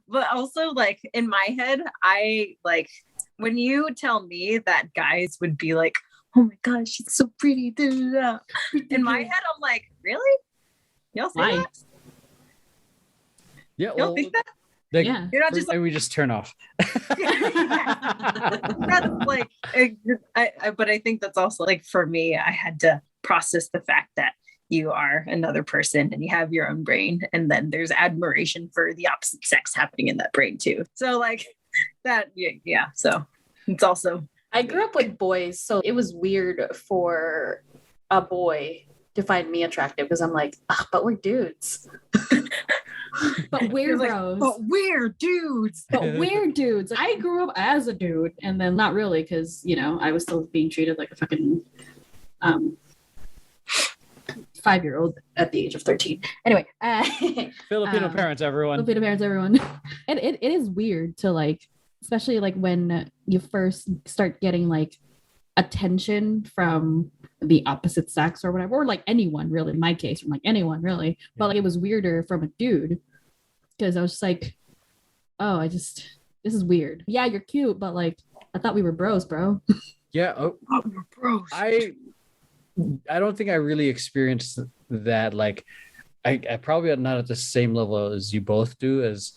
But also, like, in my head, I like when you tell me that guys would be like, oh my God, she's so pretty. Da, da, da. In my head, I'm like, really? Y'all say that? Yeah. Y'all think that? Like, Yeah. You're not just like, we just turn off. that's like, but I think that's also like for me, I had to process the fact that you are another person and you have your own brain, and then there's admiration for the opposite sex happening in that brain too. So like that, yeah. So it's also. I grew up with boys, so it was weird for a boy to find me attractive because I'm like, but we're dudes. But we're bros. But we're dudes. But we're dudes. I grew up as a dude, and then not really because, you know, I was still being treated like a fucking 5-year-old at the age of 13. Anyway. Filipino parents, everyone. Filipino parents, everyone. And it is weird to like, especially like when you first start getting like attention from the opposite sex or whatever, or like anyone really, in my case, from like anyone really. But like it was weirder from a dude because I was just like, oh, this is weird. Yeah, you're cute, but like I thought we were bros, bro. Yeah. We're bros. I don't think I really experienced that. Like I probably not at the same level as you both do, as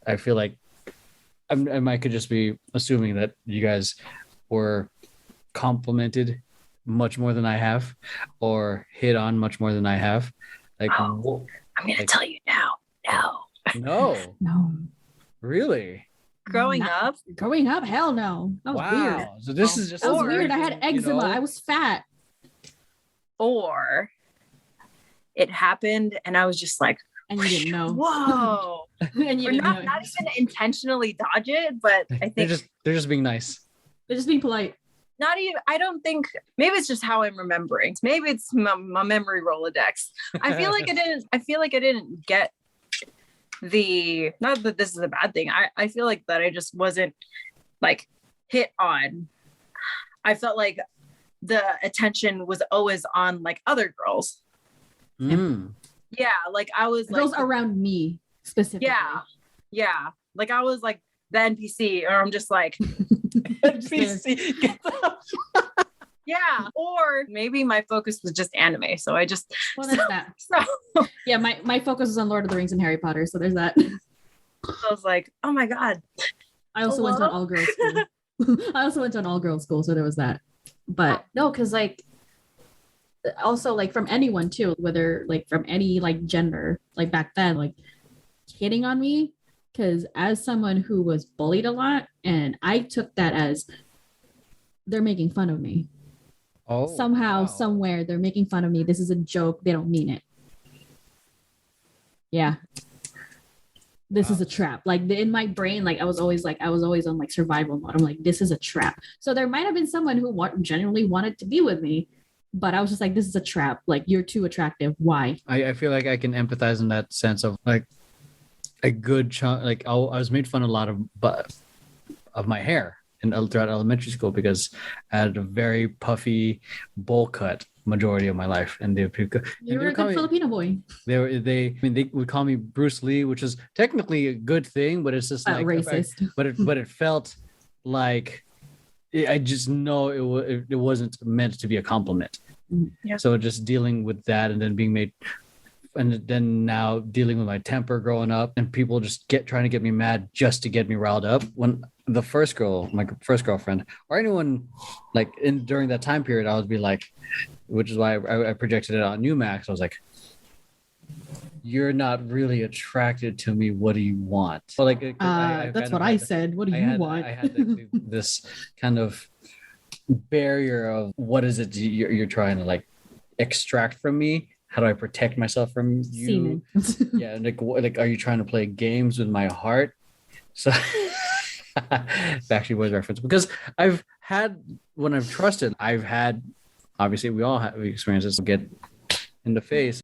I feel like I might could just be assuming that you guys were complimented much more than I have, or hit on much more than I have. Like, I'm gonna tell you now. No, really? Growing up, hell no. That was weird. So this is just that was weird. I had eczema. I was fat. Or it happened and I was just like, and you didn't know. Whoa. And you didn't not know. even intentionally dodge it, but I think they're just being nice. They're just being polite. Not even, I don't think, maybe it's just how I'm remembering. Maybe it's my memory Rolodex. I feel like I didn't get not that this is a bad thing. I feel like that I just wasn't like hit on. I felt like the attention was always on like other girls. Yeah, like I was girls like around me specifically. Yeah. Like I was like the NPC, or I'm just like NPC. Yeah, or maybe my focus was just anime, so I just there's that. So yeah, my focus was on Lord of the Rings and Harry Potter, so there's that. I was like, oh my God. I also went to an all-girls school. So there was that. But no, because like also like from anyone too, whether like from any like gender, like back then, like hitting on me, because as someone who was bullied a lot, and I took that as they're making fun of me. Somehow, somewhere, they're making fun of me. This is a joke. They don't mean it. Yeah. This is a trap. Like in my brain, like I was always on like survival mode. I'm like, this is a trap. So there might have been someone who genuinely wanted to be with me, but I was just like, this is a trap. Like, you're too attractive. Why? I feel like I can empathize in that sense of like a good chunk. Like I was made fun a lot of my hair throughout elementary school because I had a very puffy bowl cut majority of my life, and you were a good Filipino boy. They would call me Bruce Lee, which is technically a good thing, but it's just like racist. But it felt like I just know it wasn't meant to be a compliment. Yeah. So just dealing with that, and then being made, and then now dealing with my temper growing up, and people just trying to get me mad just to get me riled up. When my first girlfriend, or anyone like during that time period, I would be like, which is why I projected it on you, Max. I was like, you're not really attracted to me. What do you want? So like, that's what I said. What do you want? I had this kind of barrier of what is it you're trying to like extract from me? How do I protect myself from you? Yeah, like are you trying to play games with my heart? So Backstreet Boys reference, because when I've trusted, obviously we all have experiences get in the face.